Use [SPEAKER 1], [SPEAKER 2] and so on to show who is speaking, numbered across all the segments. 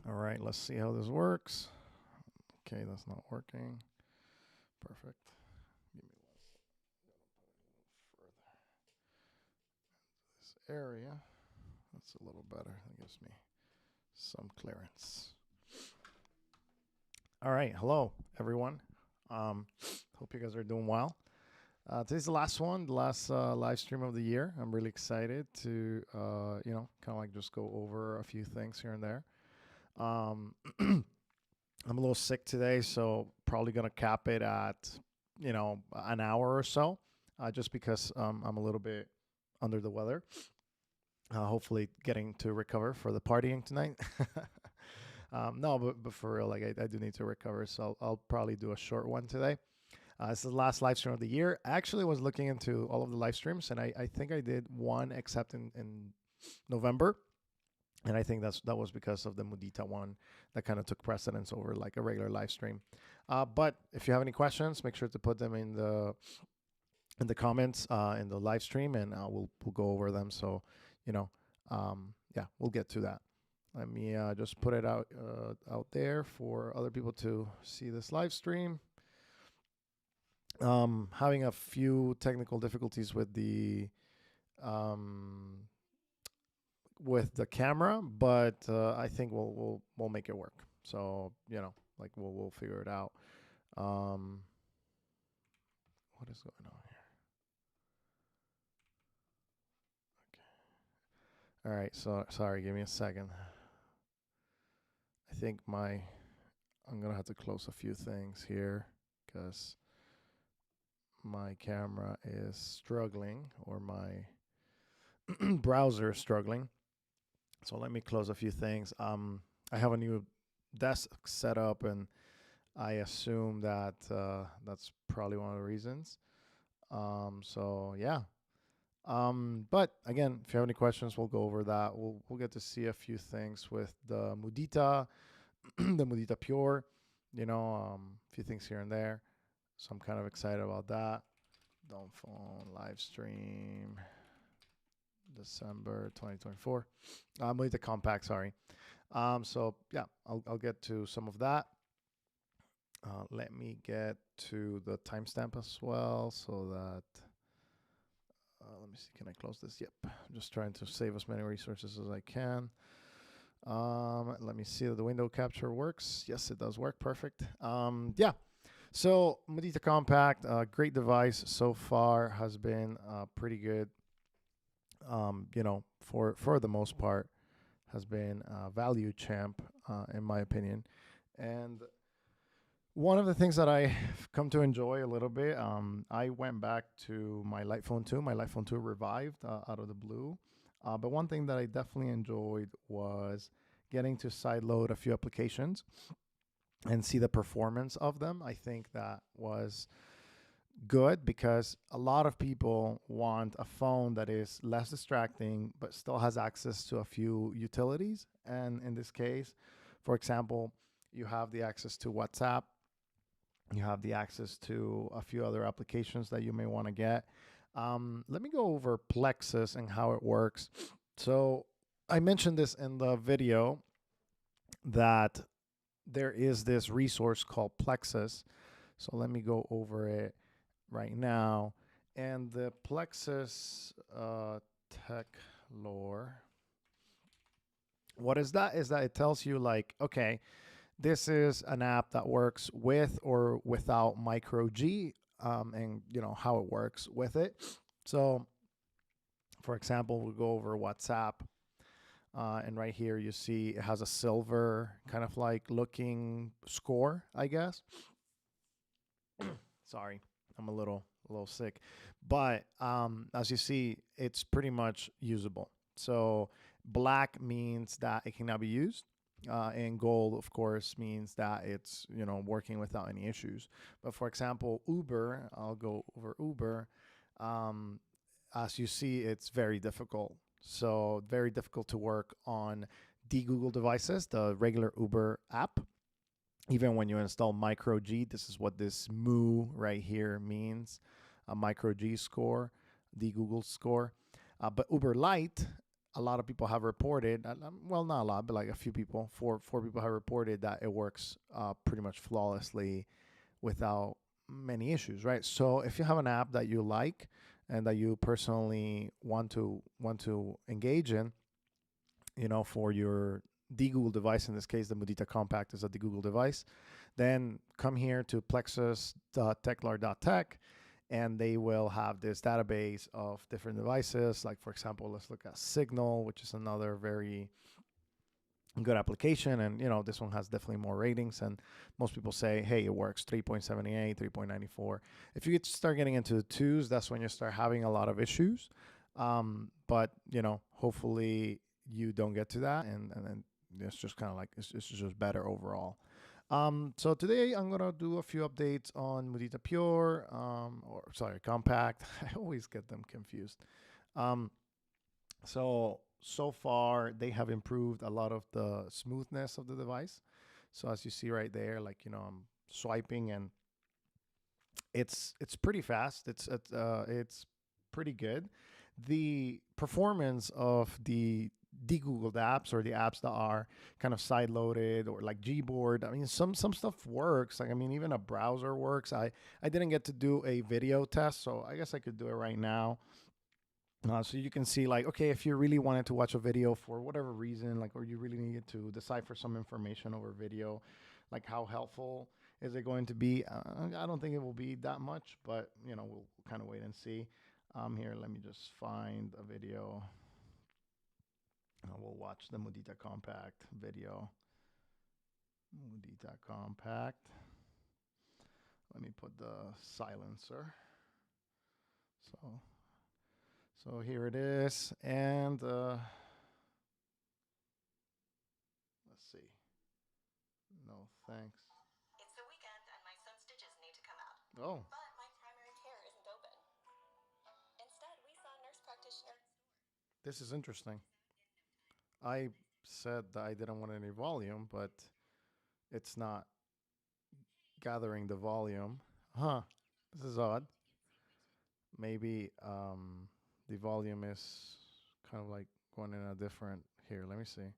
[SPEAKER 1] All right, let's see how this works. Okay, that's not working. Perfect. Give me one further. This area. That's a little better. That gives me some clearance. All right, hello everyone. Hope you guys are doing well. Today's the last one, the last live stream of the year. I'm really excited to, kind of like just go over a few things here and there. I'm a little sick today, so probably gonna cap it at, an hour or so, just because I'm a little bit under the weather. Hopefully, getting to recover for the partying tonight. No, but for real, like I do need to recover, so I'll probably do a short one today. This is the last live stream of the year. I actually was looking into all of the live streams, and I think I did one except in November. And I think that was because of the Mudita one that kind of took precedence over like a regular live stream. But if you have any questions, make sure to put them in the comments in the live stream, and we'll go over them. So, yeah, we'll get to that. Let me just put it out there for other people to see this live stream. Having a few technical difficulties with the camera, but I think we'll make it work. So we'll figure it out. What is going on here? Okay. All right. So sorry. Give me a second. I think I'm gonna have to close a few things here because my camera is struggling, or my browser is struggling. So let me close a few things. I have a new desk set up, and I assume that that's probably one of the reasons. So yeah. But again, if you have any questions, we'll go over that. We'll get to see a few things with the Mudita, the Mudita Pure, a few things here and there. So I'm kind of excited about that. Dumbphone live stream, December 2024. Mudita Kompakt, sorry. So yeah, I'll get to some of that. Let me get to the timestamp as well, so that let me see, can I close this? Yep, I'm just trying to save as many resources as I can. Let me see if the window capture works. Yes, it does work. Perfect. Yeah. So Mudita Kompakt, great device so far, has been pretty good. For the most part, has been a value champ, in my opinion. And one of the things that I've come to enjoy a little bit, I went back to my Lightphone 2. My Lightphone 2 revived out of the blue. But one thing that I definitely enjoyed was getting to sideload a few applications and see the performance of them. I think that was good because a lot of people want a phone that is less distracting but still has access to a few utilities. And in this case, for example, you have the access to WhatsApp, you have the access to a few other applications that you may want to get. Let me go over Plexus and how it works. So I mentioned this in the video that there is this resource called Plexus. So let me go over it right now. And the Plexus tech lore, what is that? Is that it tells you like, okay, this is an app that works with or without micro G, and how it works with it. So for example, we'll go over WhatsApp. And right here, you see it has a silver kind of like looking score, I guess. Sorry, I'm a little sick. But as you see, it's pretty much usable. So black means that it cannot be used. And gold, of course, means that it's, working without any issues. But for example, Uber, I'll go over Uber. As you see, it's very difficult. So very difficult to work on the Google devices, the regular Uber app. Even when you install micro G, this is what this mu right here means, a micro G score, the Google score. But Uber Lite a lot of people have reported, well, not a lot, but like a few people, four people have reported that it works pretty much flawlessly without many issues, right? So if you have an app that you like and that you personally want to engage in, for your the Google device, in this case, the Mudita Kompakt is a the Google device, then come here to plexus.techlar.tech, and they will have this database of different devices. Like, for example, let's look at Signal, which is another very good application. And, this one has definitely more ratings. And most people say, hey, it works 3.78, 3.94. If you start getting into the twos, that's when you start having a lot of issues. But, hopefully you don't get to that. And then it's just kind of like, it's just better overall. So today I'm gonna do a few updates on Mudita Pure, Kompakt. I always get them confused. So far they have improved a lot of the smoothness of the device. So as you see right there, like I'm swiping and it's pretty fast. It's pretty good. The performance of the Googled apps, or the apps that are kind of side loaded, or like Gboard, I mean, some stuff works. Like, I mean, even a browser works. I didn't get to do a video test, so I guess I could do it right now. So you can see, like, okay, if you really wanted to watch a video for whatever reason, like, or you really needed to decipher some information over video, like, how helpful is it going to be? I don't think it will be that much, but we'll kind of wait and see. Here, let me just find a video. We'll watch the Mudita Kompakt video. Mudita Kompakt. Let me put the silencer. So here it is, and let's see. No thanks.
[SPEAKER 2] It's the weekend, and my son's stitches need to come out.
[SPEAKER 1] Oh.
[SPEAKER 2] But my primary care isn't open. Instead, we saw a nurse practitioner.
[SPEAKER 1] This is interesting. I said that I didn't want any volume, but it's not gathering the volume. Huh. This is odd. Maybe the volume is kind of like going in a different. Here, let me see.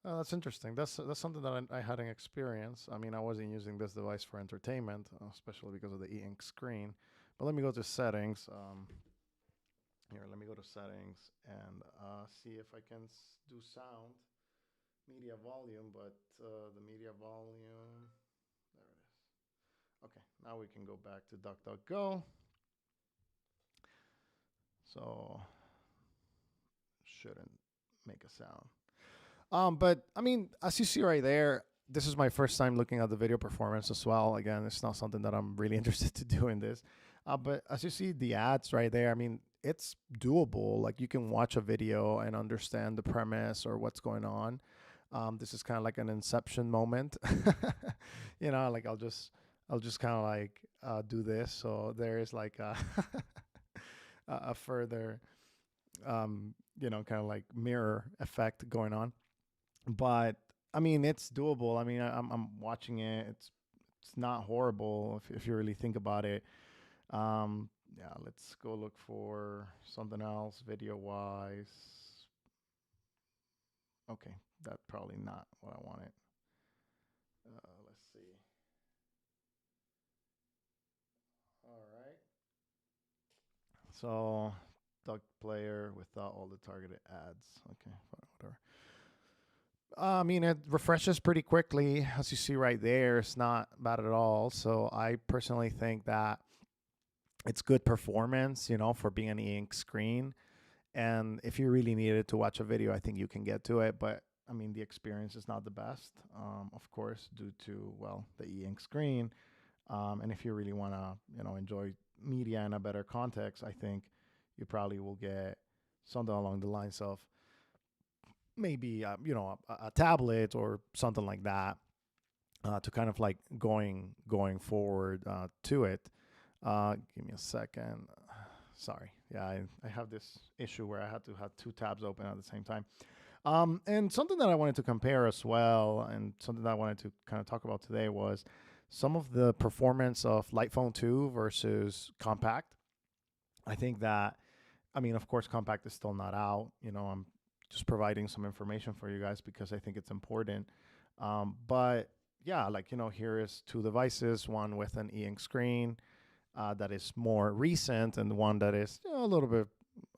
[SPEAKER 1] Oh, that's interesting. That's something that I hadn't experienced. I mean, I wasn't using this device for entertainment, especially because of the e-ink screen. But let me go to settings. Here, let me go to settings and see if I can do sound, media volume, but the media volume, there it is. Okay, now we can go back to DuckDuckGo. So, shouldn't make a sound. But I mean, as you see right there, this is my first time looking at the video performance as well. Again, it's not something that I'm really interested to do in this. But as you see the ads right there, I mean, it's doable. Like, you can watch a video and understand the premise or what's going on. This is kind of like an Inception moment. Like I'll just kind of like do this. So there is like a further, kind of like mirror effect going on. But I mean, it's doable. I mean, I'm watching it. It's not horrible if you really think about it. Yeah, let's go look for something else video wise. Okay, that's probably not what I wanted. Let's see. All right. So, Duck Player without all the targeted ads. Okay, whatever. I mean, it refreshes pretty quickly. As you see right there, it's not bad at all. So I personally think that it's good performance, for being an e-ink screen. And if you really needed to watch a video, I think you can get to it. But I mean, the experience is not the best, of course, due to, well, the e-ink screen. And if you really want to, enjoy media in a better context, I think you probably will get something along the lines of maybe, a tablet or something like that, to kind of like going forward to it. Give me a second. Sorry. Yeah, I have this issue where I had to have two tabs open at the same time. And something that I wanted to compare as well, and something that I wanted to kind of talk about today, was some of the performance of Lightphone 2 versus Kompakt. I think that I mean, of course, Compact is still not out. I'm just providing some information for you guys because I think it's important. But yeah, like, here is two devices, one with an e-ink screen that is more recent and one that is a little bit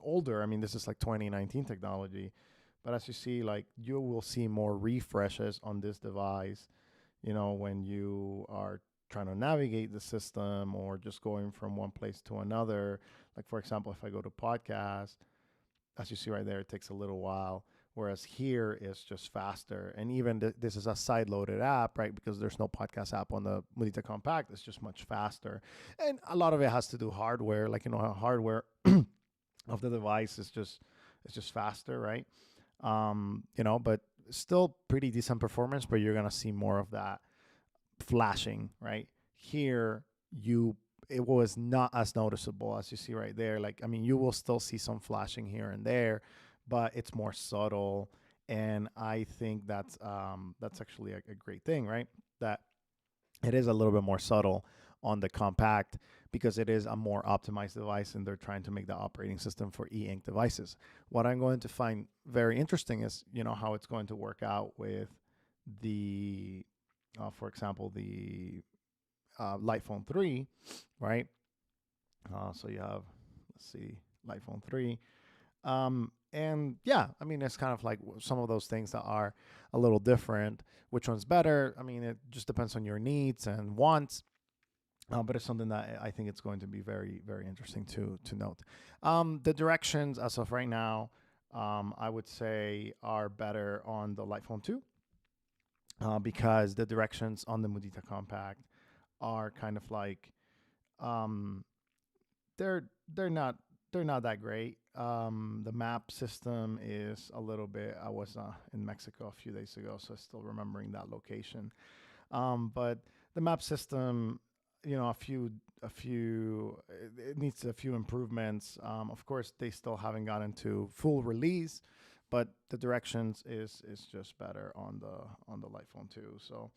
[SPEAKER 1] older. I mean, this is like 2019 technology. But as you see, like, you will see more refreshes on this device, when you are trying to navigate the system or just going from one place to another. Like, for example, if I go to podcast, as you see right there, it takes a little while. Whereas here it's just faster. And even this is a side loaded app, right? Because there's no podcast app on the Mudita Kompakt. It's just much faster. And a lot of it has to do hardware. Like, hardware of the device is just, it's just faster, right? But still pretty decent performance, but you're going to see more of that flashing, right? Here, it was not as noticeable as you see right there. Like, I mean, you will still see some flashing here and there, but it's more subtle. And I think that's actually a great thing, right? That it is a little bit more subtle on the Compact because it is a more optimized device and they're trying to make the operating system for e-ink devices. What I'm going to find very interesting is, how it's going to work out with the, for example, the Lightphone 3, right? So you have, let's see, Lightphone 3. And yeah, I mean, it's kind of like some of those things that are a little different. Which one's better? I mean, it just depends on your needs and wants. But it's something that I think it's going to be very, very interesting to note. The directions as of right now, I would say are better on the Lightphone 2 because the directions on the Mudita Kompakt are kind of like um, they're they're not they're not that great. The map system is a little bit. I was in Mexico a few days ago, so I'm still remembering that location. But the map system, it needs a few improvements. Of course, they still haven't gotten to full release, but the directions is just better on the Lightphone 2. So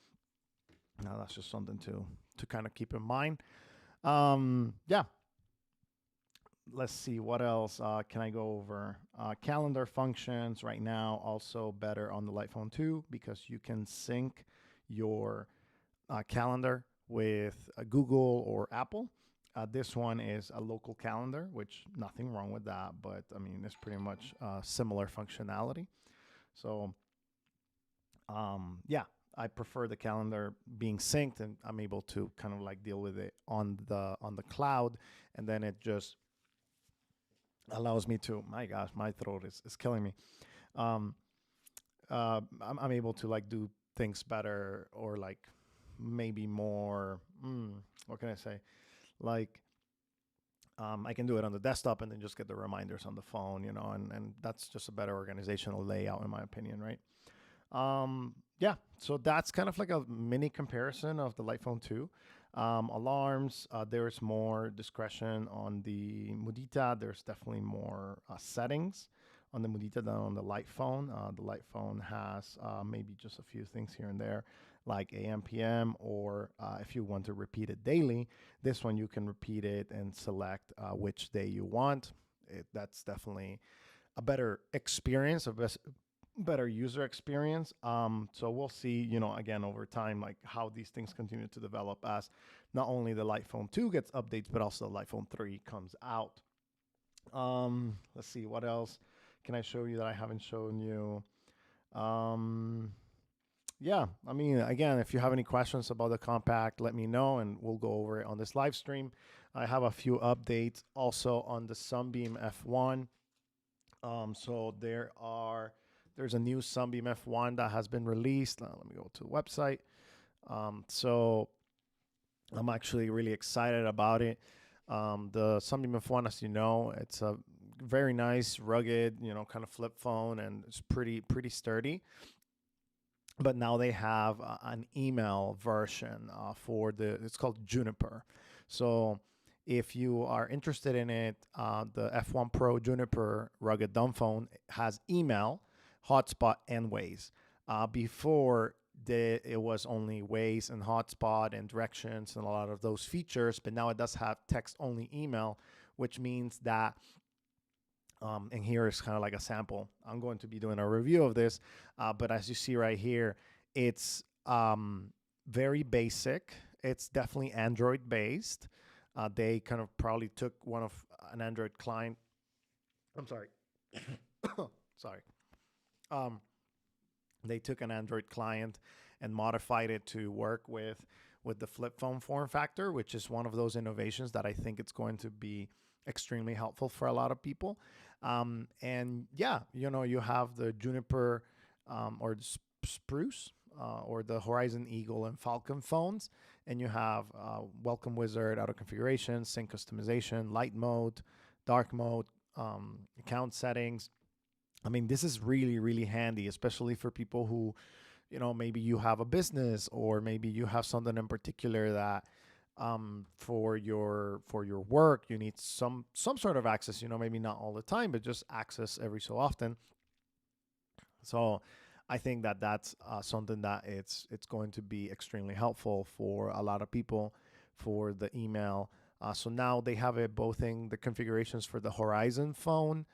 [SPEAKER 1] now that's just something to kind of keep in mind. Yeah, let's see what else can I go over. Calendar functions right now also better on the Lightphone 2 because you can sync your calendar with Google or Apple. This one is a local calendar, which nothing wrong with that, but I mean it's pretty much similar functionality. So yeah, I prefer the calendar being synced, and I'm able to kind of like deal with it on the cloud, and then it just allows me to. My gosh, my throat is killing me. Um, I'm able to like do things better or like maybe more. What can I say? Like I can do it on the desktop and then just get the reminders on the phone, and that's just a better organizational layout in my opinion, right? Yeah, so that's kind of like a mini comparison of the Lightphone 2. Alarms, there's more discretion on the Mudita. There's definitely more settings on the Mudita than on the Lightphone. The Lightphone has maybe just a few things here and there, like AM, PM, or if you want to repeat it daily, this one you can repeat it and select which day you want. That's definitely a better experience, better user experience. So we'll see, again over time, like how these things continue to develop as not only the Lightphone 2 gets updates, but also the Lightphone 3 comes out. Let's see, what else can I show you that I haven't shown you? Yeah, I mean, again, if you have any questions about the Compact, let me know and we'll go over it on this live stream. I have a few updates also on the Sunbeam F1. So there's a new Sunbeam F1 that has been released. Let me go to the website. So I'm actually really excited about it. The Sunbeam F1, as you know, it's a very nice, rugged, kind of flip phone, and it's pretty sturdy. But now they have an email version it's called Juniper. So if you are interested in it, the F1 Pro Juniper rugged Dumbphone has email, hotspot, and Waze. Before it was only Waze and hotspot and directions and a lot of those features, but now it does have text only email, which means that And here is kind of like a sample. I'm going to be doing a review of this, but as you see right here, it's very basic. It's definitely Android based. They kind of probably took an Android client. I'm sorry. Sorry. Um, they took an Android client and modified it to work with the flip phone form factor, which is one of those innovations that I think it's going to be extremely helpful for a lot of people. And yeah, you have the Juniper or the Spruce or the Horizon Eagle and Falcon phones, and you have Welcome Wizard, auto configuration, sync customization, light mode, dark mode, account settings. I mean, this is really, really handy, especially for people who, maybe you have a business or maybe you have something in particular that for your work you need some sort of access. Maybe not all the time, but just access every so often. So I think that that's something that it's going to be extremely helpful for a lot of people for the email. So now they have it both in the configurations for the Horizon phone,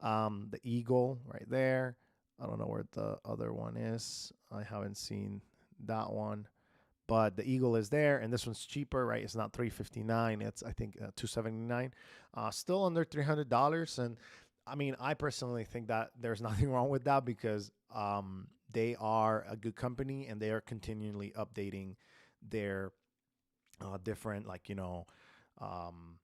[SPEAKER 1] the Eagle right there. I don't know where the other one is. I haven't seen that one, but the Eagle is there, and this one's cheaper, right? It's not $359. It's I think $279. Still under $300, and I mean, I personally think that there's nothing wrong with that because they are a good company and they are continually updating their different, like, um,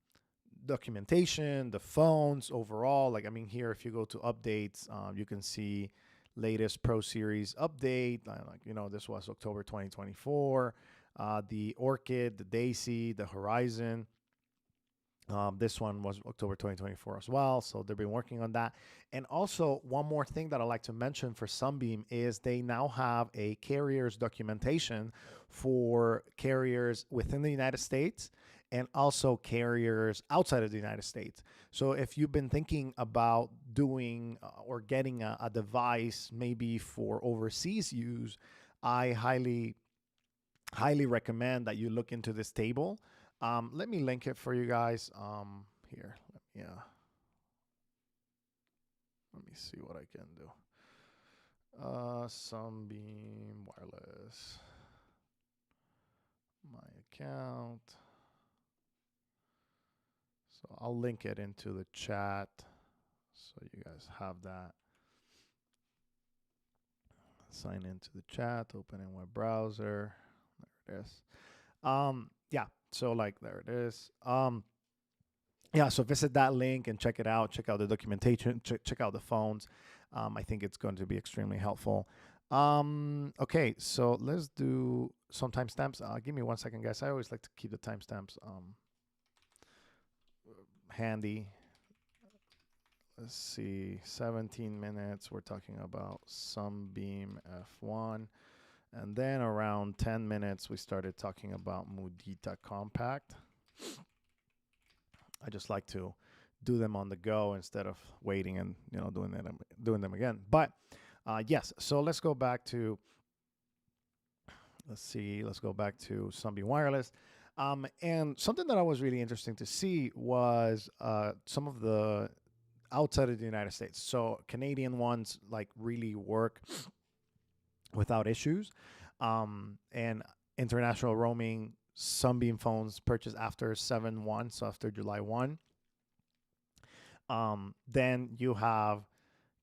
[SPEAKER 1] documentation, the phones overall. Like, I mean, here, if you go to updates, you can see latest Pro Series update. Like, this was October 2024. The Orchid, the Daisy, the Horizon. This one was October 2024 as well. So they've been working on that. And also, one more thing that I'd like to mention for Sunbeam is they now have a carrier's documentation for carriers within the United States and also carriers outside of the United States. So if you've been thinking about doing or getting a device maybe for overseas use, I highly recommend that you look into this table. Let me link it for you guys. Here, let me see what I can do. Sunbeam Wireless, my account. So I'll link it into the chat so you guys have that. Sign into the chat, open in web browser. There it is. Yeah, so like there it is. Yeah, so visit that link and check it out. Check out the documentation. Check out the phones. I think it's going to be extremely helpful. Okay, so let's do some timestamps. Give me 1 second, guys. I always like to keep the timestamps handy. Let's see, 17 minutes. We're talking about Sunbeam F1. And then around 10 minutes, we started talking about Mudita Kompakt. I just like to do them on the go instead of waiting and doing them again. But yes, so let's go back to Sunbeam Wireless. And something that I was really interesting to see was some of the outside of the United States. So Canadian ones like really work without issues. And international roaming, Sunbeam phones purchased after 7/1, so after July 1. Then you have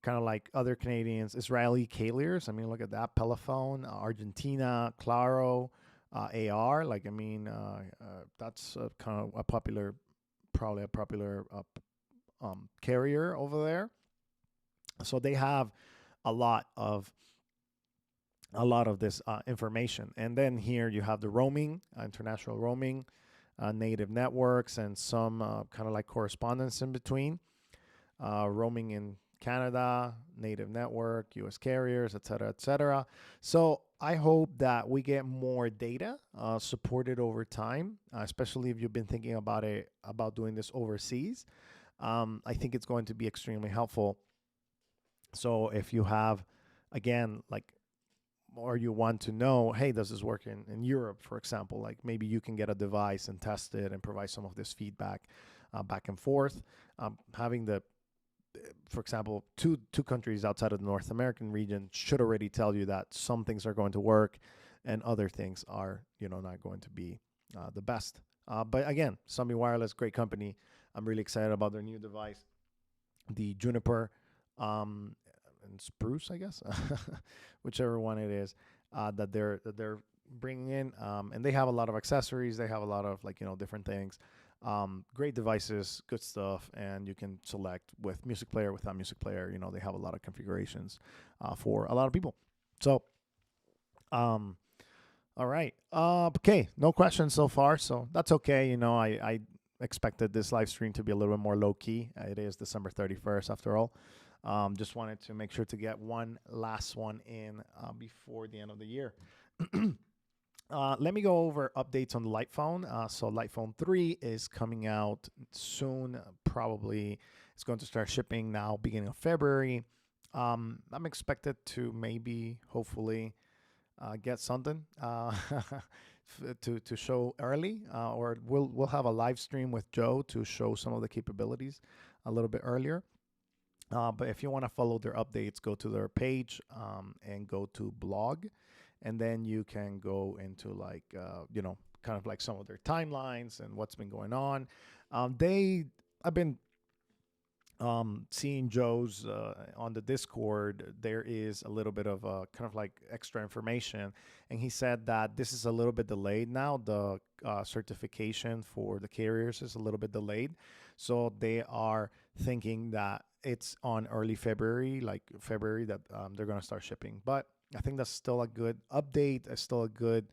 [SPEAKER 1] kind of like other Canadians, Israeli carriers. I mean, look at that, Pelephone, Argentina, Claro, AR. Like, I mean, that's kind of probably a popular carrier over there. So they have a lot of this information. And then here you have the roaming, international roaming, native networks, and some kind of like correspondence in between. Roaming in Canada, native network, US carriers, et cetera, et cetera. So I hope that we get more data supported over time, especially if you've been thinking about doing this overseas. I think it's going to be extremely helpful. So if you have, again, like, or you want to know, hey, does this work in Europe, for example? Like, maybe you can get a device and test it and provide some of this feedback back and forth. Having the for example, two countries outside of the North American region should already tell you that some things are going to work, and other things are not going to be the best. But again, Sunbeam Wireless, great company. I'm really excited about their new device, the Juniper and Spruce, I guess, whichever one it is that they're bringing in, and they have a lot of accessories. They have a lot of different things. Great devices, good stuff, and you can select with music player, without music player. They have a lot of configurations for a lot of people. So, all right. Okay, no questions so far, so that's okay. I expected this live stream to be a little bit more low key. It is December 31st, after all. Just wanted to make sure to get one last one in before the end of the year. Let me go over updates on the Light Phone. So Light Phone 3 is coming out soon. Probably it's going to start shipping now, beginning of February. I'm expected to maybe, hopefully, get something to show early, or we'll have a live stream with Joe to show some of the capabilities a little bit earlier. But if you want to follow their updates, go to their page and go to blog, and then you can go into kind of like some of their timelines and what's been going on. I've been seeing Joe's on the Discord. There is a little bit of kind of like extra information, and he said that this is a little bit delayed now. The certification for the carriers is a little bit delayed, so they are thinking that it's on early February, like February, that they're going to start shipping. But I think that's still a good update. It's still a good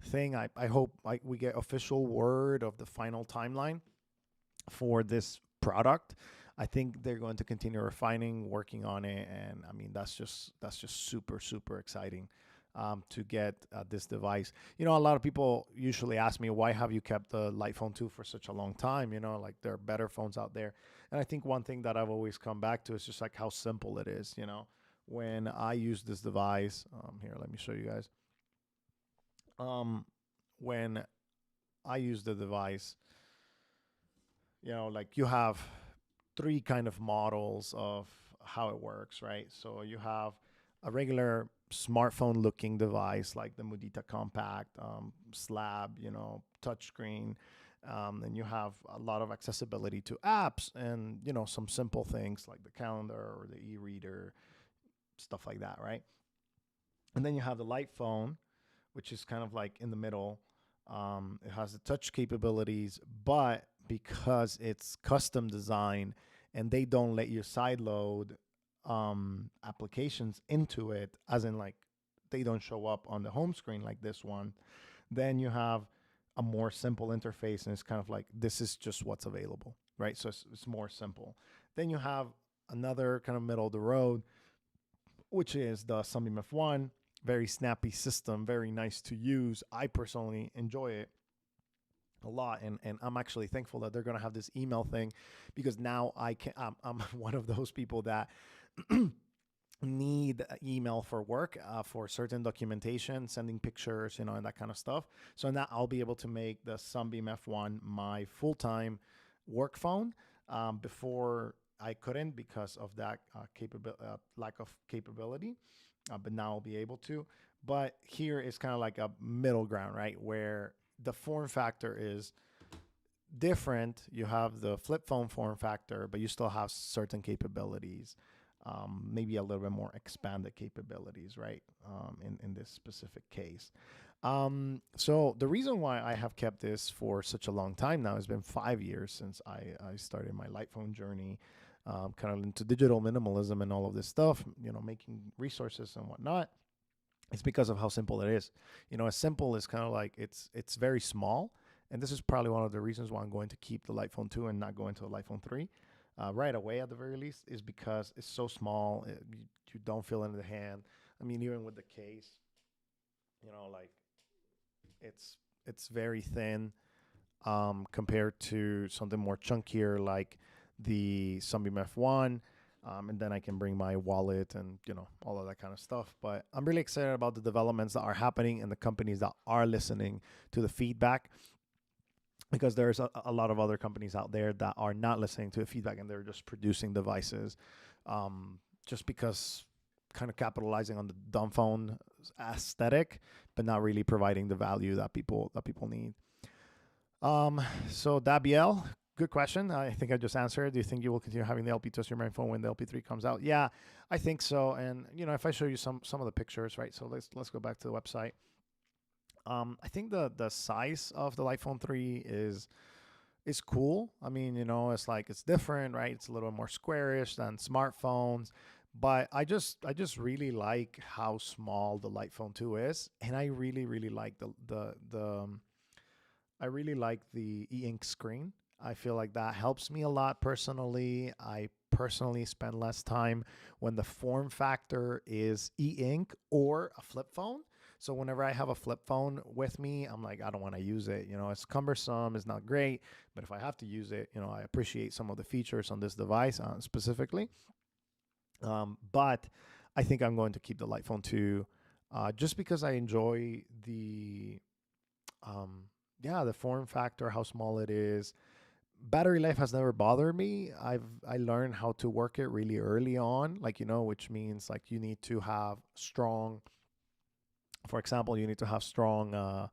[SPEAKER 1] thing. I hope we get official word of the final timeline for this product. I think they're going to continue refining, working on it, and I mean that's just super super exciting to get this device. A lot of people usually ask me, why have you kept the Light Phone 2 for such a long time? Like there are better phones out there, and I think one thing that I've always come back to is just like how simple it is. When I use this device, here, let me show you guys. When I use the device, like you have three kind of models of how it works, right? So you have a regular smartphone looking device like the Mudita Kompakt, slab, touchscreen. And you have a lot of accessibility to apps and, some simple things like the calendar or the e-reader, stuff like that, right? And then you have the Light Phone, which is kind of like in the middle. It has the touch capabilities, but because it's custom design and they don't let you sideload applications into it, as in like they don't show up on the home screen like this one, then you have a more simple interface, and it's kind of like this is just what's available, right? So it's more simple. Then you have another kind of middle of the road, which is the Sunbeam F1. Very snappy system, very nice to use. I personally enjoy it a lot, and I'm actually thankful that they're going to have this email thing, because now I'm one of those people that need email for work, for certain documentation, sending pictures, and that kind of stuff. So now I'll be able to make the Sunbeam F1 my full-time work phone. Before I couldn't, because of that lack of capability, but now I'll be able to. But here is kind of like a middle ground, right, where the form factor is different. You have the flip phone form factor, but you still have certain capabilities, maybe a little bit more expanded capabilities, right, in this specific case. So the reason why I have kept this for such a long time now, has been 5 years since I started my Light Phone journey, kind of into digital minimalism and all of this stuff, making resources and whatnot. It's because of how simple it is. As simple as kind of like it's very small. And this is probably one of the reasons why I'm going to keep the Light Phone 2 and not go into the Light Phone 3 right away, at the very least, is because it's so small. You don't feel it in the hand. I mean, even with the case, like it's very thin compared to something more chunkier like the Sunbeam F1. And then I can bring my wallet and, all of that kind of stuff. But I'm really excited about the developments that are happening and the companies that are listening to the feedback. because there's a lot of other companies out there that are not listening to the feedback and they're just producing devices, just because kind of capitalizing on the Dumbphone aesthetic, but not really providing the value that people need. So Dabiel, good question. I think I just answered. Do you think you will continue having the LP2 as your main phone when the LP3 comes out? Yeah, I think so. And if I show you some of the pictures, right? So let's go back to the website. I think the size of the iPhone 3 is cool. I mean, it's like it's different, right? It's a little more squarish than smartphones, but I just really like how small the Light Phone 2 is, and I really like I really like the e-ink screen. I feel like that helps me a lot personally. I personally spend less time when the form factor is e-ink or a flip phone. So whenever I have a flip phone with me, I'm like, I don't want to use it. It's cumbersome, it's not great. But if I have to use it, I appreciate some of the features on this device specifically. But I think I'm going to keep the Light Phone 2 just because I enjoy the form factor, how small it is. Battery life has never bothered me. I learned how to work it really early on, which means like you need to have strong. For example, you need to have strong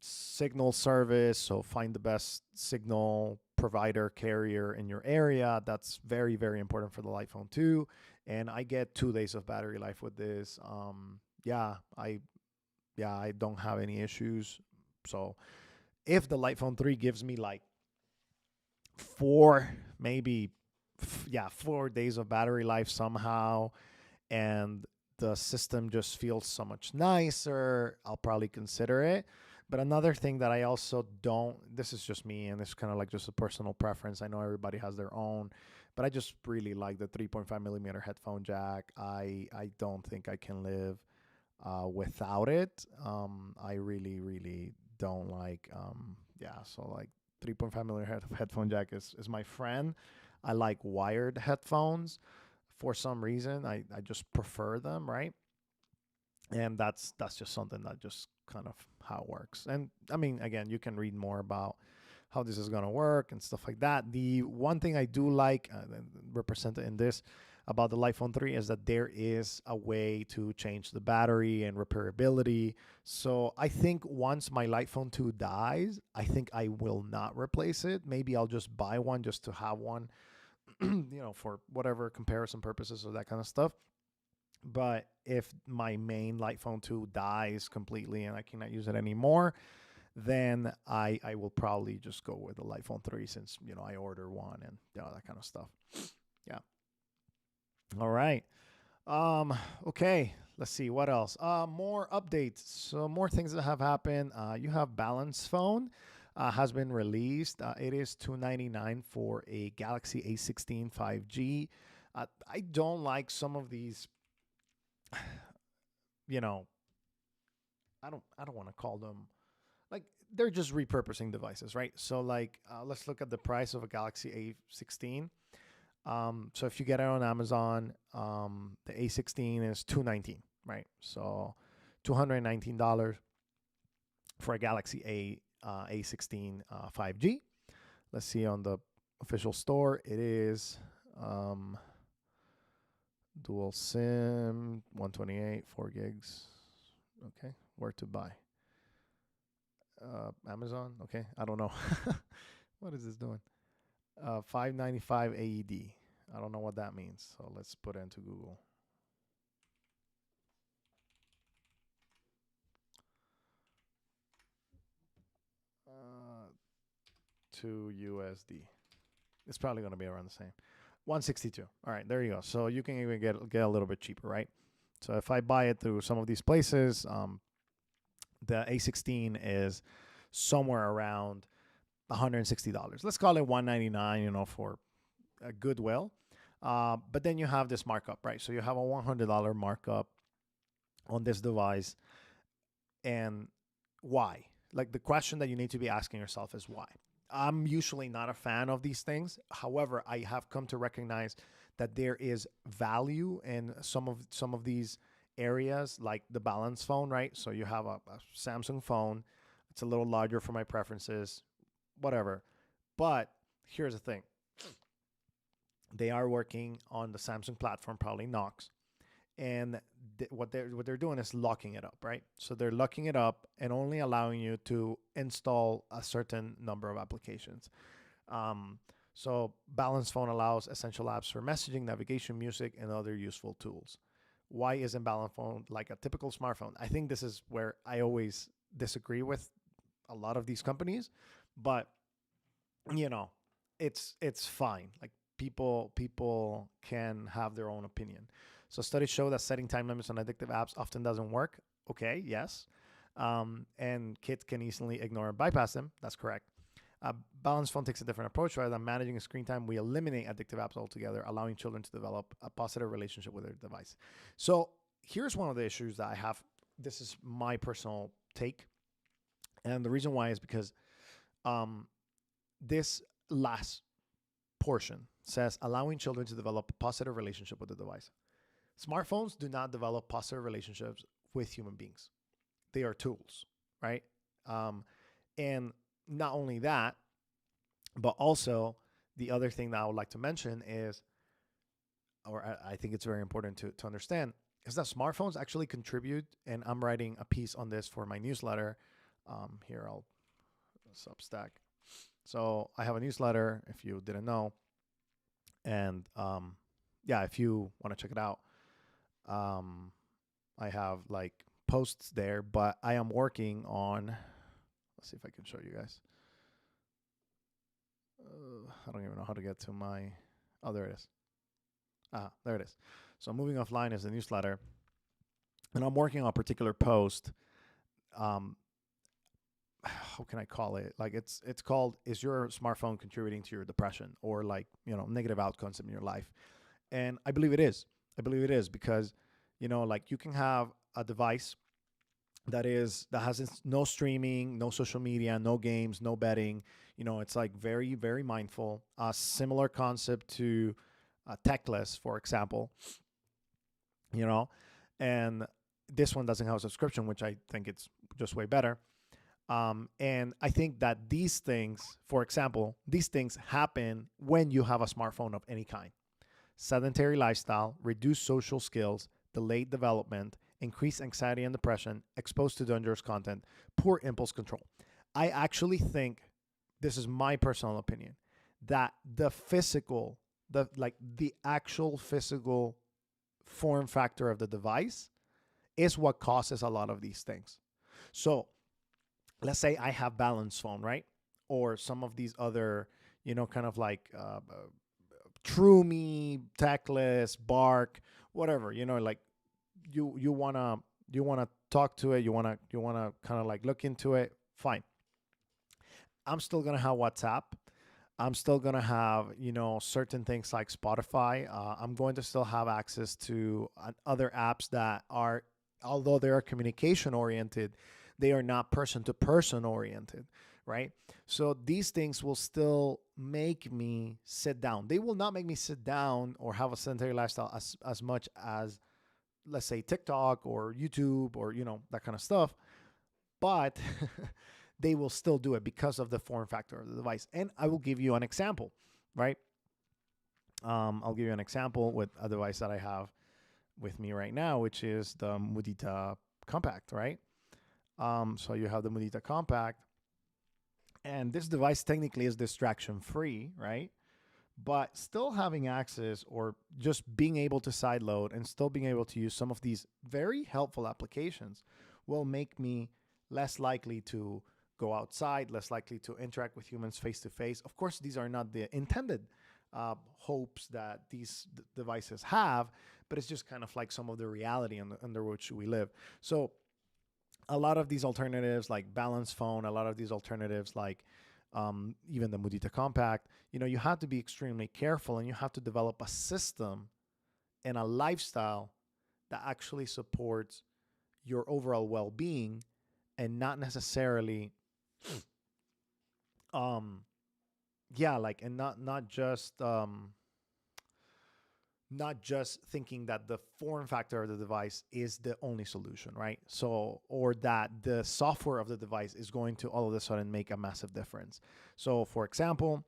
[SPEAKER 1] signal service. So find the best signal provider carrier in your area. That's very, very important for the Light Phone 2. And I get 2 days of battery life with this. I don't have any issues. So if the Light Phone 3 gives me like 4, maybe 4 days of battery life somehow, and the system just feels so much nicer, I'll probably consider it. But another thing that I also don't, this is just me, and it's kind of like just a personal preference. I know everybody has their own, but I just really like the 3.5 millimeter headphone jack. I don't think I can live without it. I really don't like, so like 3.5 millimeter headphone jack is my friend. I like wired headphones. For some reason, I just prefer them, right? And that's just something that just kind of how it works. And I mean, again, you can read more about how this is going to work and stuff like that. The one thing I do like represented in this about the Light Phone 3 is that there is a way to change the battery and repairability. So I think once my Light Phone 2 dies, I think I will not replace it. Maybe I'll just buy one just to have one, for whatever comparison purposes or that kind of stuff. But if my main Light Phone 2 dies completely and I cannot use it anymore, then I will probably just go with the Light Phone 3 since, I order one and that kind of stuff. Yeah. All right. Okay. Let's see what else. More updates. So more things that have happened. You have Balance Phone. Has been released. It is $299 for a Galaxy A16 5G. I don't like some of these. I don't want to call them like they're just repurposing devices, right? So like let's look at the price of a Galaxy A16. So if you get it on Amazon, the A16 is $219, right? So $219 for a Galaxy A16 5G. Let's see on the official store. It is dual SIM, 128, 4 gigs. Okay, where to buy? Amazon. Okay, I don't know. What is this doing? $595 AED. I don't know what that means. So let's put it into Google. To USD. It's probably going to be around the same. 162. All right, there you go. So you can even get a little bit cheaper, right? So if I buy it through some of these places, the A16 is somewhere around $160. Let's call it $199, for a goodwill. But then you have this markup, right? So you have a $100 markup on this device. And why? Like the question that you need to be asking yourself is why? I'm usually not a fan of these things. However, I have come to recognize that there is value in some of these areas, like the Balance Phone, right? So you have a Samsung phone. It's a little larger for my preferences, whatever. But here's the thing. They are working on the Samsung platform, probably Knox, and what they're doing is locking it up, right? So they're locking it up and only allowing you to install a certain number of applications. Um, so Balance Phone allows essential apps for messaging, navigation, music, and other useful tools. Why isn't Balance Phone like a typical smartphone? I think this is where I always disagree with a lot of these companies, but you know, it's fine. Like people can have their own opinion. So studies show that setting time limits on addictive apps often doesn't work. Okay, yes, and kids can easily ignore and bypass them. That's correct. Balance Phone takes a different approach. Rather than managing screen time, we eliminate addictive apps altogether, allowing children to develop a positive relationship with their device. So here's one of the issues that I have. This is my personal take, and the reason why is because um, this last portion says allowing children to develop a positive relationship with the device. Smartphones do not develop positive relationships with human beings. They are tools, right? And not only that, but also the other thing that I would like to mention is, or I think it's very important to understand, is that smartphones actually contribute, and I'm writing a piece on this for my newsletter. Here, I'll Substack. So I have a newsletter, if you didn't know. And yeah, if you want to check it out, I have like posts there, but I am working on, let's see if I can show you guys. I don't even know how to get to my, oh, there it is. There it is. So Moving Offline is the newsletter, and I'm working on a particular post. How can I call it? Like it's called, is your smartphone contributing to your depression or like, negative outcomes in your life? And I believe it is. I believe it is because, like you can have a device that has no streaming, no social media, no games, no betting. It's like very, very mindful. A similar concept to Techless, for example. And this one doesn't have a subscription, which I think it's just way better. And I think that these things, for example, these things happen when you have a smartphone of any kind. Sedentary lifestyle, reduced social skills, delayed development, increased anxiety and depression, exposed to dangerous content, poor impulse control. I actually think, this is my personal opinion, that the actual physical form factor of the device is what causes a lot of these things. So let's say I have Balance Phone, right? Or some of these other, kind of like TrueMe, Techless, Bark, whatever. Like you wanna talk to it, you wanna kind of like look into it. Fine. I'm still gonna have WhatsApp. I'm still gonna have certain things like Spotify. I'm going to still have access to other apps that are, although they are communication oriented, they are not person to person oriented, right? So these things will still make me sit down. They will not make me sit down or have a sedentary lifestyle as much as, let's say, TikTok or YouTube or, that kind of stuff. But they will still do it because of the form factor of the device. And I will give you an example, right? I'll give you an example with a device that I have with me right now, which is the Mudita Kompakt, right? So you have the Mudita Kompakt, and this device technically is distraction free, right? But still having access or just being able to sideload and still being able to use some of these very helpful applications will make me less likely to go outside, less likely to interact with humans face to face. Of course, these are not the intended hopes that these devices have, but it's just kind of like some of the reality under which we live. So a lot of these alternatives like Balance Phone, a lot of these alternatives like even the Mudita Kompakt, you have to be extremely careful, and you have to develop a system and a lifestyle that actually supports your overall well-being, and not necessarily and not just not just thinking that the form factor of the device is the only solution, right? So, or that the software of the device is going to all of a sudden make a massive difference. So, for example,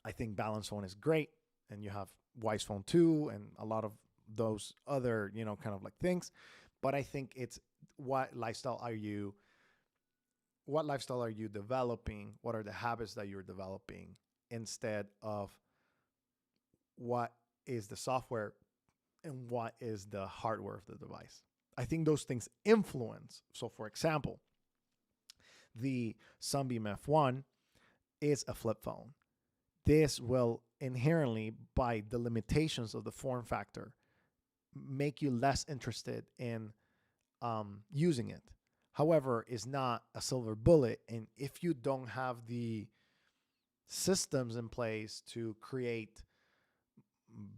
[SPEAKER 1] I think Balance Phone is great, and you have Wise Phone 2 and a lot of those other, kind of like things. But I think it's what lifestyle are you developing? What are the habits that you're developing instead of what is the software and what is the hardware of the device? I think those things influence. So, for example, the Sunbeam F1 is a flip phone. This will inherently, by the limitations of the form factor, make you less interested in using it. However, it's not a silver bullet. And if you don't have the systems in place to create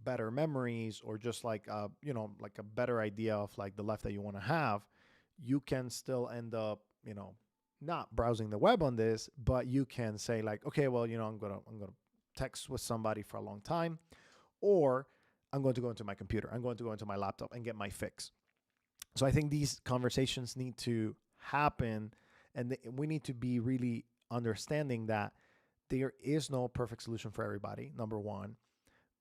[SPEAKER 1] better memories, or just like like a better idea of like the life that you want to have, you can still end up not browsing the web on this, but you can say like, okay, well, I'm gonna text with somebody for a long time, or I'm going to go into my computer, I'm going to go into my laptop and get my fix. So I think these conversations need to happen, and we need to be really understanding that there is no perfect solution for everybody, number one.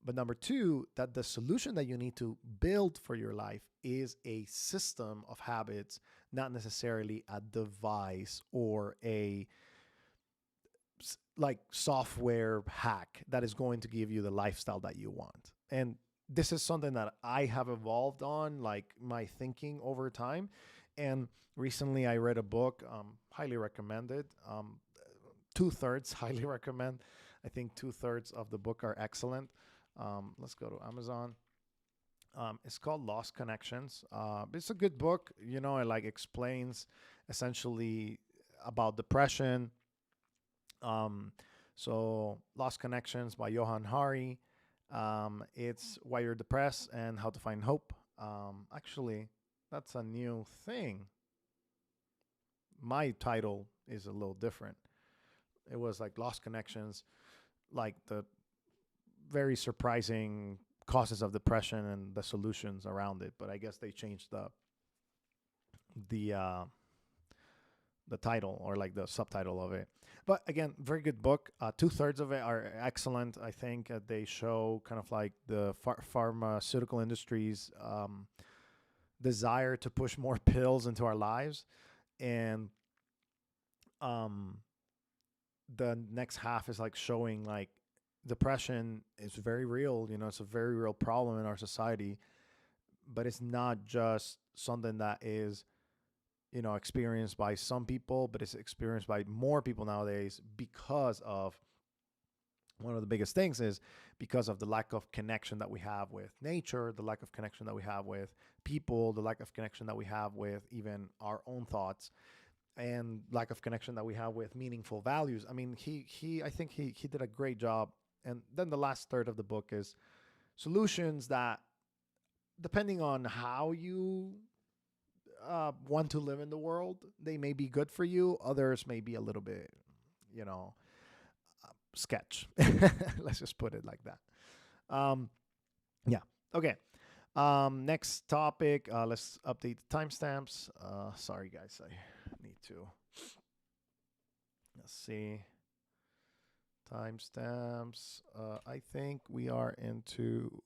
[SPEAKER 1] But number two, that the solution that you need to build for your life is a system of habits, not necessarily a device or a like software hack that is going to give you the lifestyle that you want. And this is something that I have evolved on, like my thinking over time. And recently I read a book, highly recommended, 2/3 highly recommend. I think 2/3 of the book are excellent. Let's go to Amazon. It's called Lost Connections. It's a good book. It like explains essentially about depression. So Lost Connections by Johan Hari. It's why you're depressed and how to find hope. Actually, that's a new thing. My title is a little different. It was like Lost Connections, like the very surprising causes of depression and the solutions around it. But I guess they changed the title, or like the subtitle of it. But again, very good book. 2/3 of it are excellent. I think they show kind of like the pharmaceutical industry's desire to push more pills into our lives. And the next half is like showing like depression is very real. It's a very real problem in our society, but it's not just something that is experienced by some people, but it's experienced by more people nowadays, because of one of the biggest things is because of the lack of connection that we have with nature, the lack of connection that we have with people, the lack of connection that we have with even our own thoughts, and lack of connection that we have with meaningful values. I mean, I think he did a great job. And then the last third of the book is solutions that, depending on how you want to live in the world, they may be good for you. Others may be a little bit, sketch. Let's just put it like that. Yeah. Okay. Next topic. Let's update the timestamps. Sorry, guys. I need to. Let's see. Timestamps. I think we are into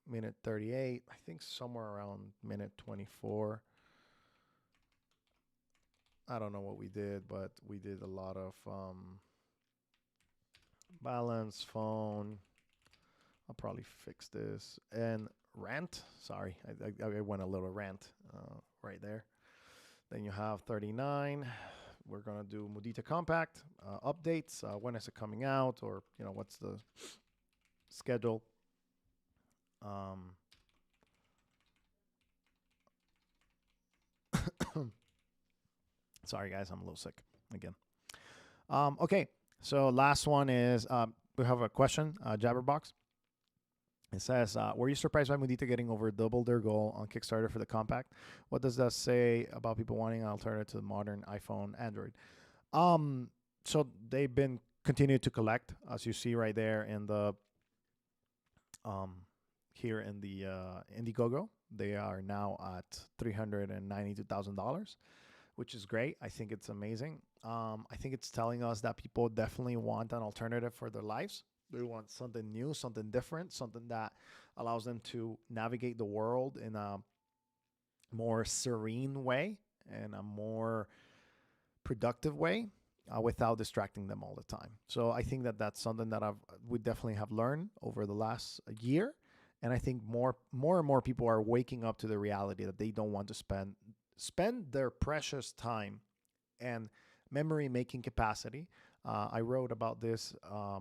[SPEAKER 1] minute 38. I think somewhere around minute 24. I don't know what we did, but we did a lot of Balance Phone. I'll probably fix this. And Rant. Sorry, I went a little rant right there. Then you have 39. We're going to do Mudita Kompakt updates. When is it coming out? Or, what's the schedule? Sorry, guys, I'm a little sick again. Okay, so last one is we have a question, Jabberbox. It says, were you surprised by Mudita getting over double their goal on Kickstarter for the Kompakt? What does that say about people wanting an alternative to the modern iPhone, Android? So they've been continuing to collect, as you see right there in the here in the Indiegogo. They are now at $392,000, which is great. I think it's amazing. I think it's telling us that people definitely want an alternative for their lives. They want something new, something different, something that allows them to navigate the world in a more serene way and a more productive way without distracting them all the time. So I think that that's something that we definitely have learned over the last year, and I think more and more people are waking up to the reality that they don't want to spend their precious time and memory making capacity. I wrote about this a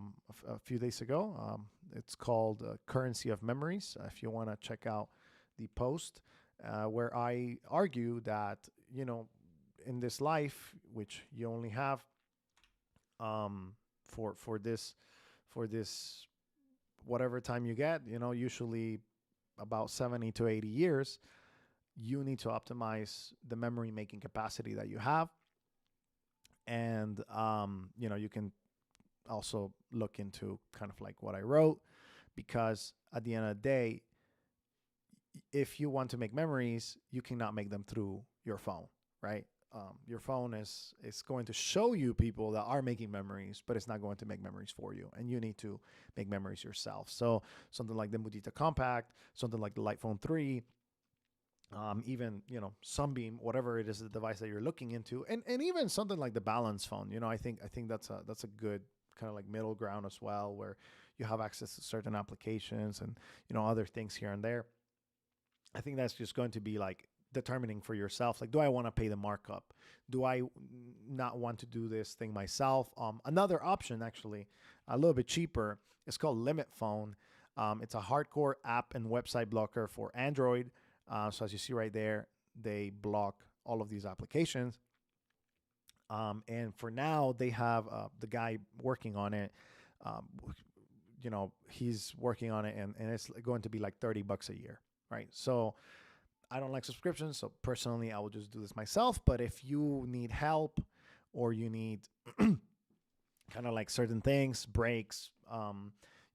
[SPEAKER 1] few days ago. It's called Currency of Memories. If you want to check out the post, where I argue that, in this life, which you only have for this whatever time you get, usually about 70 to 80 years, you need to optimize the memory making capacity that you have. And you can also look into kind of like what I wrote, because at the end of the day, if you want to make memories, you cannot make them through your phone, right? Your phone is going to show you people that are making memories, but it's not going to make memories for you, and you need to make memories yourself. So something like the Mudita Kompakt, something like the Lightphone 3, even Sunbeam, whatever it is, the device that you're looking into, and even something like the balance phone. I think that's a good kind of like middle ground as well, where you have access to certain applications and other things here and there. I think that's just going to be like determining for yourself, like, do I want to pay the markup? Do I not want to do this thing myself? Another option, actually a little bit cheaper, is called Limit Phone. It's a hardcore app and website blocker for Android. So as you see right there, they block all of these applications. And for now, they have the guy working on it. He's working on it, and it's going to be like $30 a year, right? So I don't like subscriptions, so personally, I will just do this myself. But if you need help, or you need kind of like certain things, breaks,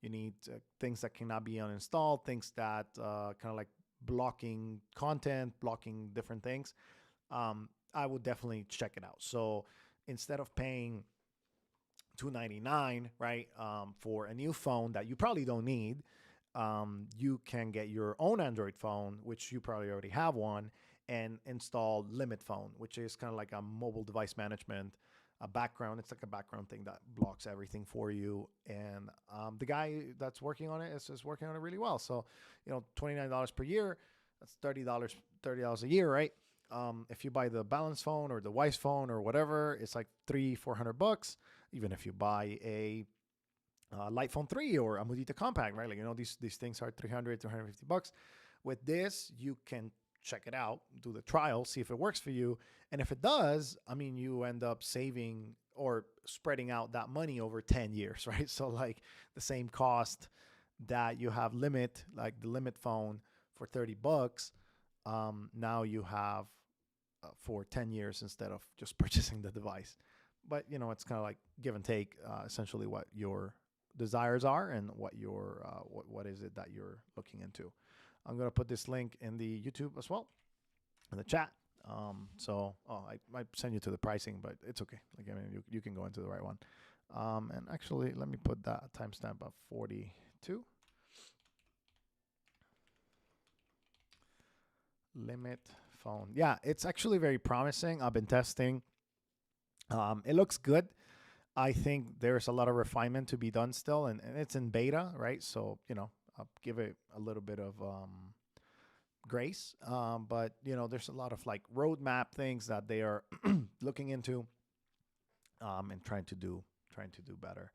[SPEAKER 1] you need things that cannot be uninstalled, things that kind of like blocking content, blocking different things, I would definitely check it out. So instead of paying $299, right, for a new phone that you probably don't need, you can get your own Android phone, which you probably already have one, and install Limit Phone, which is kind of like a mobile device management, a background. It's like a background thing that blocks everything for you. And the guy that's working on it is working on it really well. So, $29 per year, that's $30 a year, right? If you buy the balance phone or the Wise phone or whatever, it's like $300-$400. Even if you buy a Lightphone 3 or a Mudita Kompakt, right? Like, these things are $300-$350. With this, you can check it out, do the trial, see if it works for you. And if it does, I mean, you end up saving or spreading out that money over 10 years, right? So like the same cost that you have like the Limit Phone for $30, now you have for 10 years instead of just purchasing the device. But, it's kind of like give and take, essentially what your desires are and what what is it that you're looking into. I'm going to put this link in the YouTube as well, in the chat. I might send you to the pricing, but it's okay. Like, I mean, you can go into the right one. And actually, let me put that timestamp of 42. Limit Phone. Yeah, it's actually very promising. I've been testing. It looks good. I think there's a lot of refinement to be done still, and it's in beta, right? So, I'll give it a little bit of grace. But, there's a lot of like roadmap things that they are looking into, and trying to do better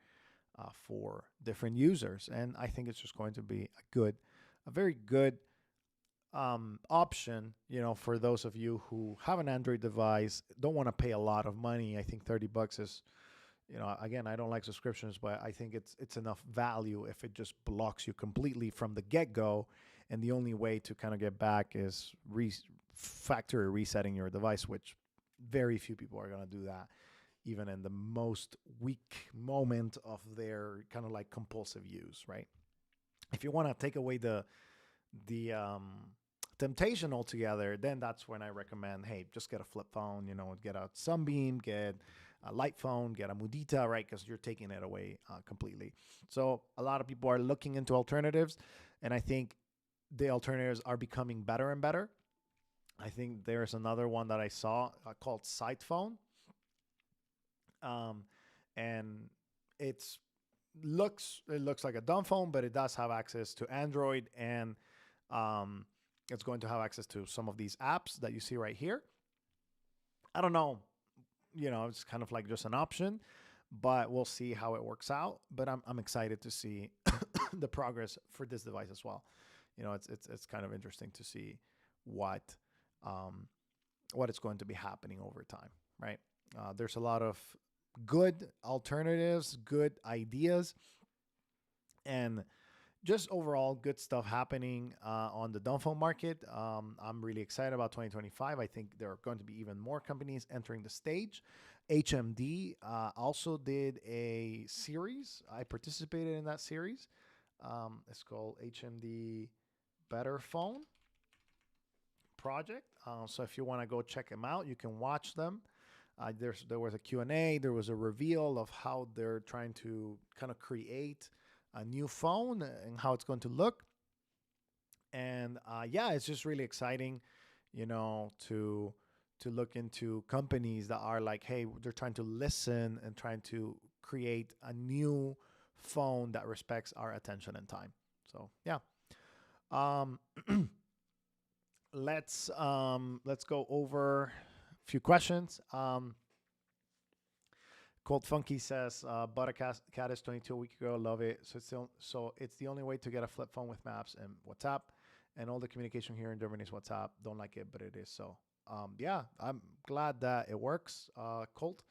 [SPEAKER 1] for different users. And I think it's just going to be a very good option, for those of you who have an Android device, don't want to pay a lot of money. I think $30 is, again, I don't like subscriptions, but I think it's enough value if it just blocks you completely from the get-go. And the only way to kind of get back is factory resetting your device, which very few people are going to do that, even in the most weak moment of their kind of like compulsive use, right? If you want to take away the the temptation altogether, then that's when I recommend, hey, just get a flip phone, get a Sunbeam, get a light phone, get a Mudita, right? Because you're taking it away completely. So a lot of people are looking into alternatives, and I think the alternatives are becoming better and better. I think there's another one that I saw called Sight Phone, um, and it's it looks like a dumb phone, but it does have access to Android, and um, it's going to have access to some of these apps that you see right here. I don't know, it's kind of like just an option, but we'll see how it works out. But I'm excited to see the progress for this device as well. It's kind of interesting to see what um, what is going to be happening over time, right? There's a lot of good alternatives, good ideas, and just overall good stuff happening on the Dumbphone market. I'm really excited about 2025. I think there are going to be even more companies entering the stage. HMD also did a series. I participated in that series. It's called HMD Better Phone Project. So if you want to go check them out, you can watch them. There was a Q&A. There was a reveal of how they're trying to kind of create a new phone and how it's going to look. And yeah, it's just really exciting, to look into companies that are like, hey, they're trying to listen and trying to create a new phone that respects our attention and time. So yeah. Um, let's go over a few questions. Cold Funky says, bought a Caddis 22 a week ago. Love it. So it's the only way to get a flip phone with maps and WhatsApp, and all the communication here in Germany is WhatsApp. Don't like it, but it is so. Yeah, I'm glad that it works. Colt.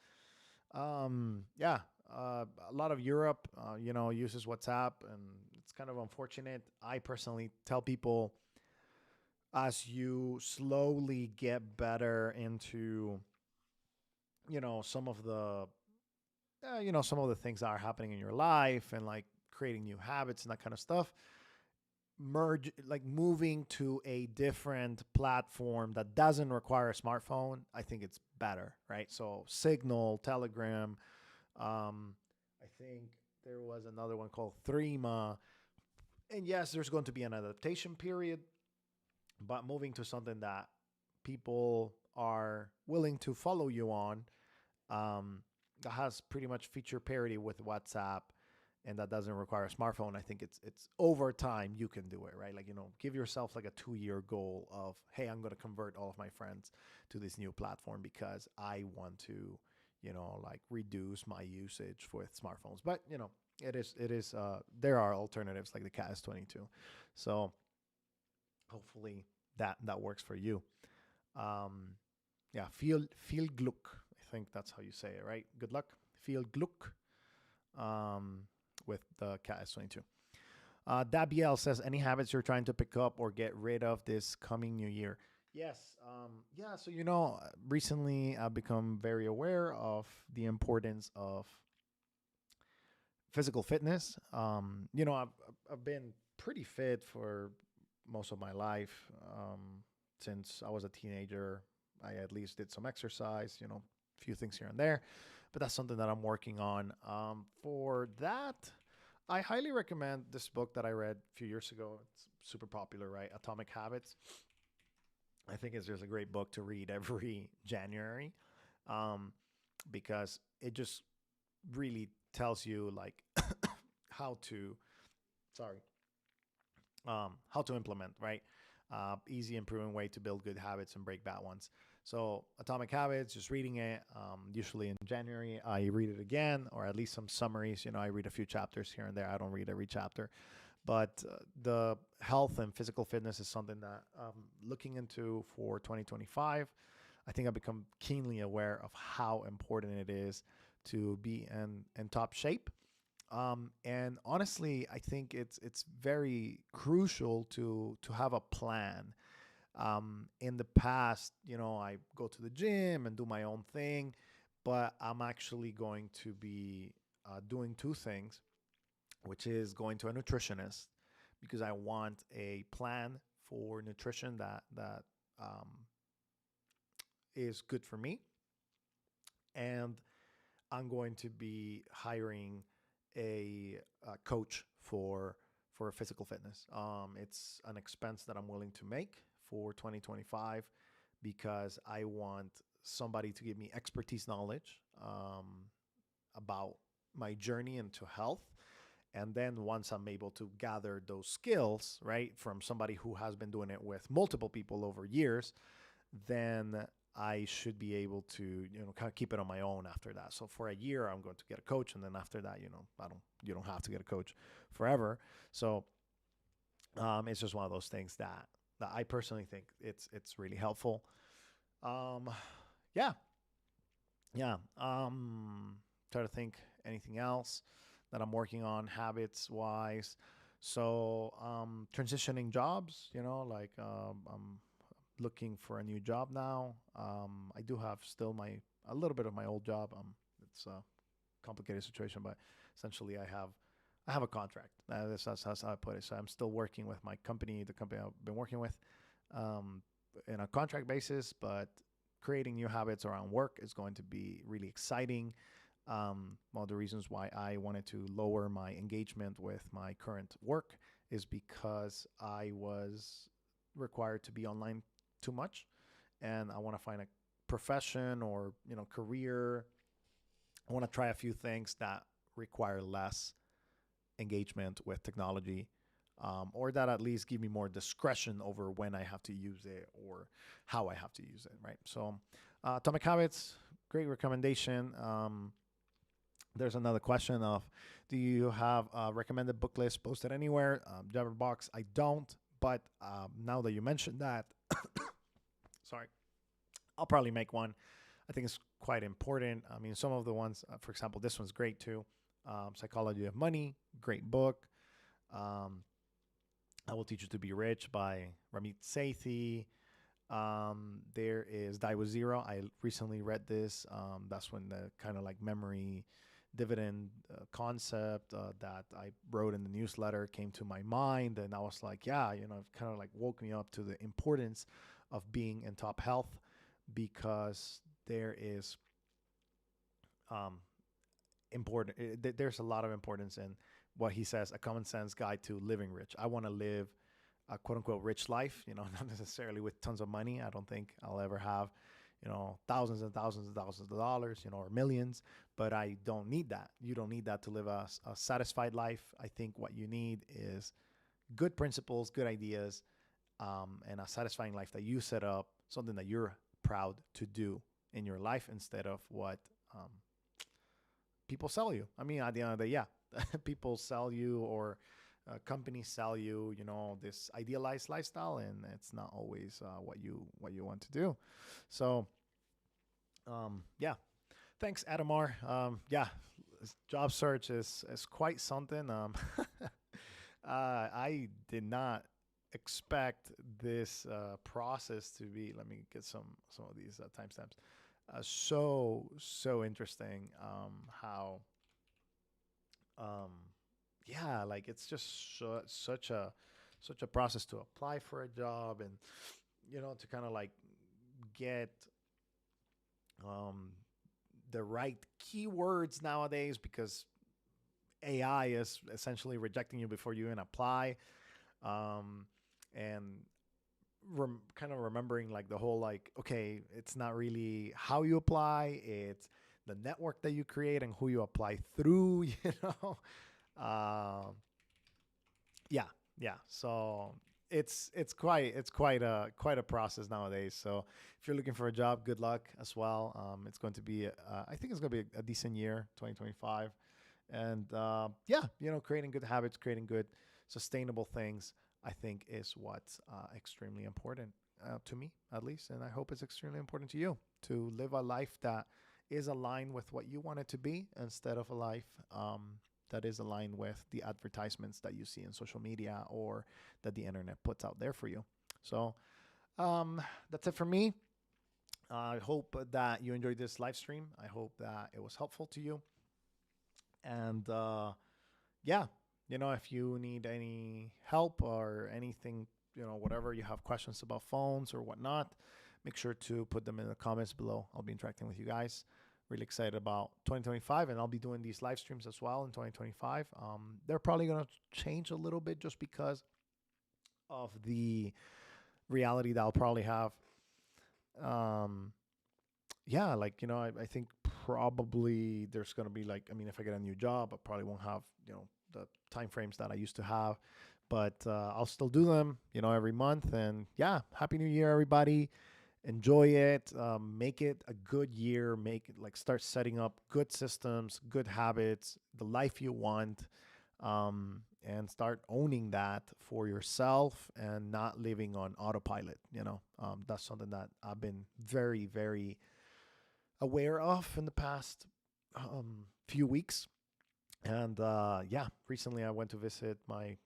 [SPEAKER 1] Yeah, a lot of Europe, uses WhatsApp, and it's kind of unfortunate. I personally tell people, as you slowly get better into, some of the some of the things that are happening in your life, and like creating new habits and that kind of stuff, moving to a different platform that doesn't require a smartphone, I think it's better, right? So Signal, Telegram, I think there was another one called Threema. And yes, there's going to be an adaptation period, but moving to something that people are willing to follow you on, that has pretty much feature parity with WhatsApp, and that doesn't require a smartphone. I think it's over time you can do it, right? Like, give yourself like a 2-year goal of, hey, I'm going to convert all of my friends to this new platform because I want to, like reduce my usage with smartphones. But it is there are alternatives like the Caddis 22. So hopefully that works for you. Yeah, feel Glück. I think that's how you say it, right? Good luck. Feel Glück. With the Caddis 22. Dabiel says, any habits you're trying to pick up or get rid of this coming new year? Yes. Yeah. So, recently I've become very aware of the importance of physical fitness. I've been pretty fit for most of my life. Since I was a teenager, I at least did some exercise, a few things here and there, but that's something that I'm working on. For that, I highly recommend this book that I read a few years ago. It's super popular, right? Atomic Habits. I think it's just a great book to read every January, um, because it just really tells you like how to, sorry, how to implement, right? Easy and proven way to build good habits and break bad ones. So Atomic Habits, just reading it, usually in January, I read it again, or at least some summaries. I read a few chapters here and there. I don't read every chapter. But the health and physical fitness is something that I'm looking into for 2025. I think I've become keenly aware of how important it is to be in top shape. And honestly, I think it's very crucial to have a plan. In the past, I go to the gym and do my own thing, but I'm actually going to be doing two things, which is going to a nutritionist, because I want a plan for nutrition that is good for me, and I'm going to be hiring a coach for physical fitness. It's an expense that I'm willing to make for 2025 because I want somebody to give me expertise knowledge about my journey into health. And then once I'm able to gather those skills, right, from somebody who has been doing it with multiple people over years, then I should be able to, kind of keep it on my own after that. So for a year, I'm going to get a coach, and then after that, you don't have to get a coach forever. So it's just one of those things that I personally think it's really helpful. Um, yeah, yeah. Try to think anything else that I'm working on habits wise. So transitioning jobs, like I'm looking for a new job now. I do have still a little bit of my old job. It's a complicated situation, but essentially I have a contract. That's how I put it. So I'm still working with my company, the company I've been working with, um, in a contract basis. But creating new habits around work is going to be really exciting. One of the reasons why I wanted to lower my engagement with my current work is because I was required to be online too much, and I want to find a profession or career. I want to try a few things that require less engagement with technology, or that at least give me more discretion over when I have to use it or how I have to use it. Right. So, Atomic Habits, great recommendation. There's another question of, do you have a recommended book list posted anywhere? Jabberbox, I don't. But now that you mentioned that, sorry, I'll probably make one. I think it's quite important. I mean, some of the ones, for example, this one's great too. Psychology of Money, great book. Um, I Will Teach You to Be Rich by Ramit Sethi. There is Die with Zero. I recently read this. That's when the kind of like memory dividend concept that I wrote in the newsletter came to my mind. And I was like, yeah, it kind of like woke me up to the importance of being in top health, because there is there's a lot of importance in what he says, a common sense guide to living rich. I want to live a quote unquote rich life, not necessarily with tons of money. I don't think I'll ever have, thousands and thousands and thousands of dollars, or millions, but I don't need that. You don't need that to live a satisfied life. I think what you need is good principles, good ideas, and a satisfying life that you set up, something that you're proud to do in your life instead of what people sell you. I mean, at the end of the day, yeah, people sell you, or companies sell you, this idealized lifestyle, and it's not always what you want to do. So, yeah, thanks, Adamar. Yeah, job search is quite something. I did not expect this process to be. Let me get some of these timestamps. So interesting. How yeah, like it's just such a process to apply for a job, and to kind of like get um the right keywords nowadays, because AI is essentially rejecting you before you even apply. And kind of remembering like the whole, like, okay, it's not really how you apply, it's the network that you create and who you apply through. uh, yeah, yeah. So it's quite a process nowadays. So if you're looking for a job, good luck as well. It's going to be I think it's going to be a decent year, 2025. And yeah, creating good habits, creating good sustainable things, I think is what's extremely important to me, at least. And I hope it's extremely important to you to live a life that is aligned with what you want it to be, instead of a life that is aligned with the advertisements that you see in social media or that the internet puts out there for you. So that's it for me. I hope that you enjoyed this live stream. I hope that it was helpful to you. And yeah, if you need any help or anything, whatever you have questions about phones or whatnot, make sure to put them in the comments below. I'll be interacting with you guys. Really excited about 2025, and I'll be doing these live streams as well in 2025. They're probably going to change a little bit just because of the reality that I'll probably have. Yeah, like, I think probably there's going to be like, if I get a new job, I probably won't have, the time frames that I used to have, but I'll still do them, every month. And yeah, Happy New Year, everybody. Enjoy it. Make it a good year. Make it like start setting up good systems, good habits, the life you want, and start owning that for yourself and not living on autopilot. That's something that I've been very, very aware of in the past few weeks. And yeah, recently I went to visit my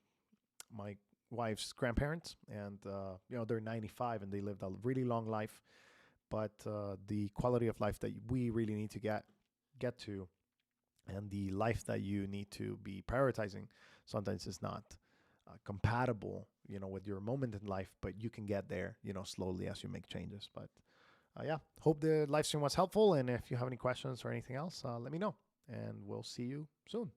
[SPEAKER 1] wife's grandparents, and they're 95 and they lived a really long life. But the quality of life that we really need to get to, and the life that you need to be prioritizing, sometimes is not compatible, with your moment in life. But you can get there, slowly as you make changes. But yeah, hope the live stream was helpful. And if you have any questions or anything else, let me know, and we'll see you soon.